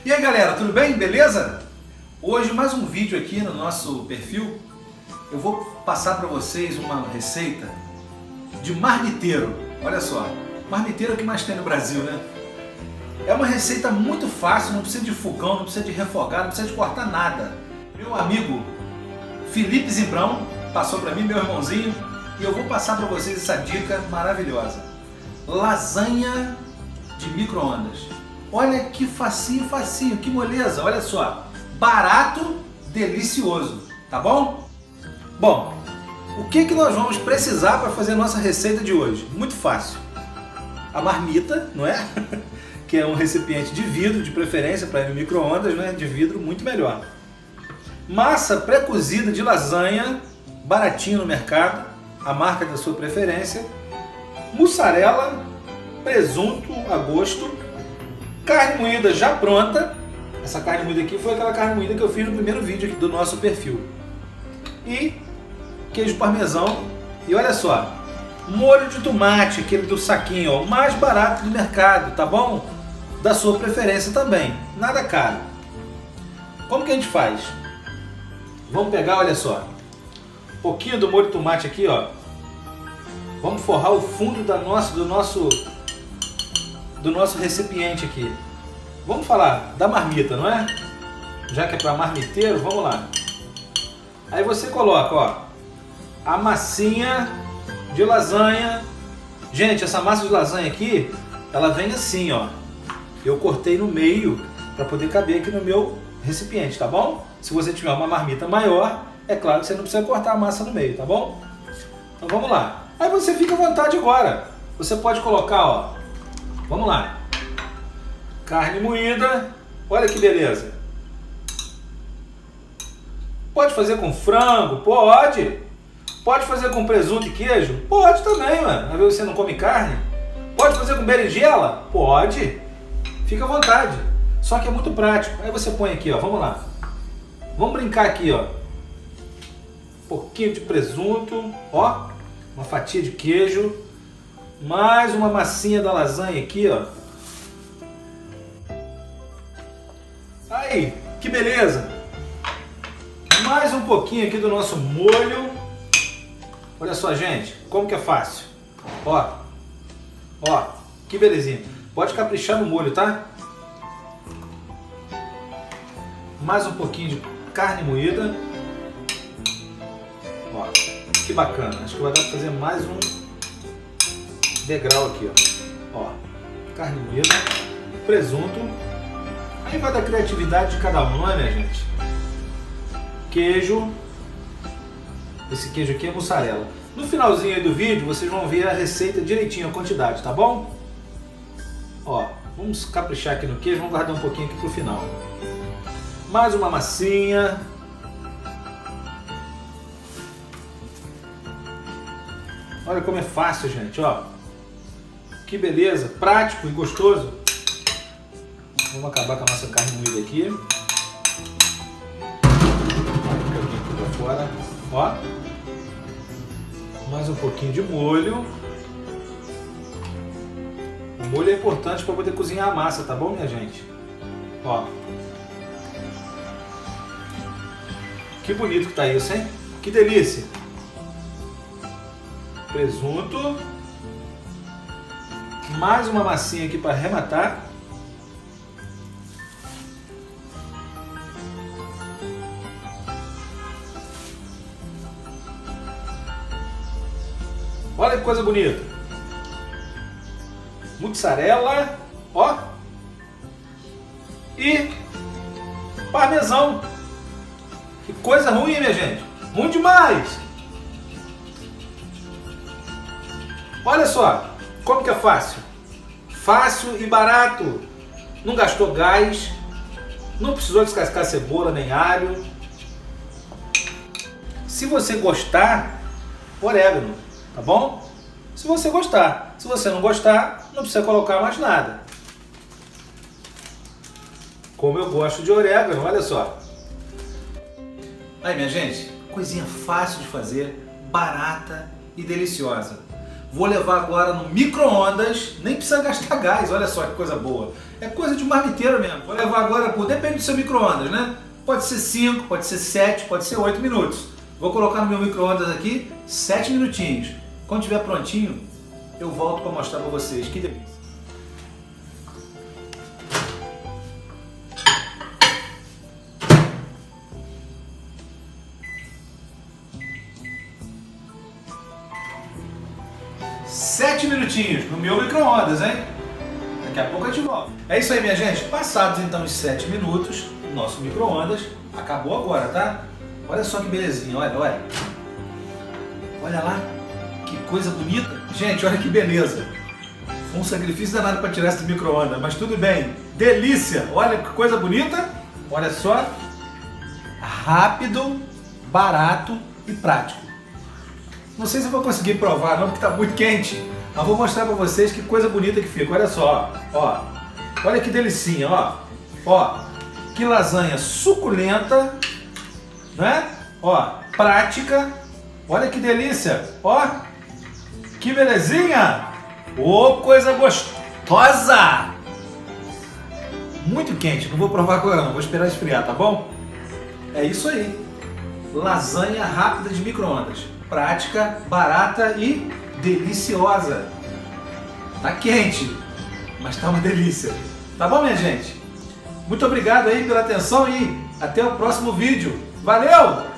E aí galera, tudo bem? Beleza? Hoje mais um vídeo aqui no nosso perfil. Eu vou passar para vocês uma receita de marmiteiro. Olha só, marmiteiro é o que mais tem no Brasil, né? É uma receita muito fácil, não precisa de fogão, não precisa de refogar, não precisa de cortar nada. Meu amigo Felipe Zimbrão passou para mim, meu irmãozinho, e eu vou passar para vocês essa dica maravilhosa. Lasanha de micro-ondas. Olha que facinho, facinho, que moleza, olha só. Barato, delicioso, tá bom? Bom, o que nós vamos precisar para fazer a nossa receita de hoje? Muito fácil. A marmita, não é? Que é um recipiente de vidro, de preferência para ir no micro-ondas, né? De vidro, muito melhor. Massa pré-cozida de lasanha, baratinho no mercado, a marca da sua preferência. Mussarela, presunto a gosto. Carne moída já pronta. Essa carne moída aqui foi aquela carne moída que eu fiz no primeiro vídeo aqui do nosso perfil. E queijo parmesão. E olha só, molho de tomate, aquele do saquinho, ó, o mais barato do mercado, tá bom? Da sua preferência também, nada caro. Como que a gente faz? Vamos pegar, olha só, um pouquinho do molho de tomate aqui, ó. Vamos forrar o fundo do nosso recipiente aqui. Vamos falar da marmita, não é? Já que é para marmiteiro, vamos lá. Aí você coloca, ó, a massinha de lasanha. Gente, essa massa de lasanha aqui, ela vem assim, ó. Eu cortei no meio para poder caber aqui no meu recipiente, tá bom? Se você tiver uma marmita maior, é claro que você não precisa cortar a massa no meio, tá bom? Então vamos lá. Aí você fica à vontade agora. Você pode colocar, ó, vamos lá, carne moída, olha que beleza. Pode fazer com frango? Pode. Pode fazer com presunto e queijo? Pode também, mano. Às vezes você não come carne. Pode fazer com berinjela? Pode. Fica à vontade. Só que é muito prático. Aí você põe aqui, ó, vamos lá. Vamos brincar aqui, ó. Um pouquinho de presunto, ó, uma fatia de queijo. Mais uma massinha da lasanha aqui, ó. Aí, que beleza! Mais um pouquinho aqui do nosso molho. Olha só, gente, como que é fácil. Ó, ó, que belezinha. Pode caprichar no molho, tá? Mais um pouquinho de carne moída. Ó, que bacana. Acho que vai dar pra fazer mais um degrau aqui, ó. Ó, carne moída, presunto. Aí vai da criatividade de cada um, não é, minha gente? Queijo. Esse queijo aqui é mussarela. No finalzinho aí do vídeo vocês vão ver a receita direitinho, a quantidade, tá bom? Ó, vamos caprichar aqui no queijo, vamos guardar um pouquinho aqui pro final. Mais uma massinha. Olha como é fácil, gente, ó. Que beleza, prático e gostoso. Vamos acabar com a nossa carne moída aqui. Um pouquinho aqui pra fora. Ó. Mais um pouquinho de molho. O molho é importante para poder cozinhar a massa, tá bom, minha gente? Ó. Que bonito que tá isso, hein? Que delícia. Presunto. Mais uma massinha aqui para arrematar. Olha que coisa bonita. Mussarela, ó. E parmesão. Que coisa ruim, minha gente. Ruim demais. Olha só, como que é fácil. Fácil e barato. Não gastou gás. Não precisou descascar cebola nem alho. Se você gostar, orégano, tá bom? Se você gostar. Se você não gostar, não precisa colocar mais nada. Como eu gosto de orégano, olha só. Aí, minha gente, coisinha fácil de fazer, barata e deliciosa. Vou levar agora no micro-ondas, nem precisa gastar gás, olha só que coisa boa. É coisa de marmiteiro mesmo. Vou levar agora depende do seu micro-ondas, né? Pode ser 5, pode ser 7, pode ser 8 minutos. Vou colocar no meu micro-ondas aqui 7 minutinhos. Quando estiver prontinho, eu volto para mostrar para vocês. Que delícia! Sete minutinhos no meu micro-ondas, hein? Daqui a pouco eu te volto. É isso aí, minha gente. Passados então os 7 minutos, o nosso micro-ondas acabou agora, tá? Olha só que belezinha, olha, olha. Olha lá, que coisa bonita. Gente, olha que beleza. Foi um sacrifício danado para tirar esse micro-ondas, mas tudo bem. Delícia! Olha que coisa bonita. Olha só. Rápido, barato e prático. Não sei se eu vou conseguir provar não, porque está muito quente. Mas vou mostrar para vocês que coisa bonita que fica. Olha só, ó. Olha que delicinha, ó. Ó, que lasanha suculenta, né? Ó, prática. Olha que delícia, ó. Que belezinha. Ô, coisa gostosa. Muito quente, não vou provar agora não, vou esperar esfriar, tá bom? É isso aí. Lasanha rápida de micro-ondas. Prática, barata e deliciosa. Tá quente, mas tá uma delícia. Tá bom, minha gente? Muito obrigado aí pela atenção e até o próximo vídeo. Valeu!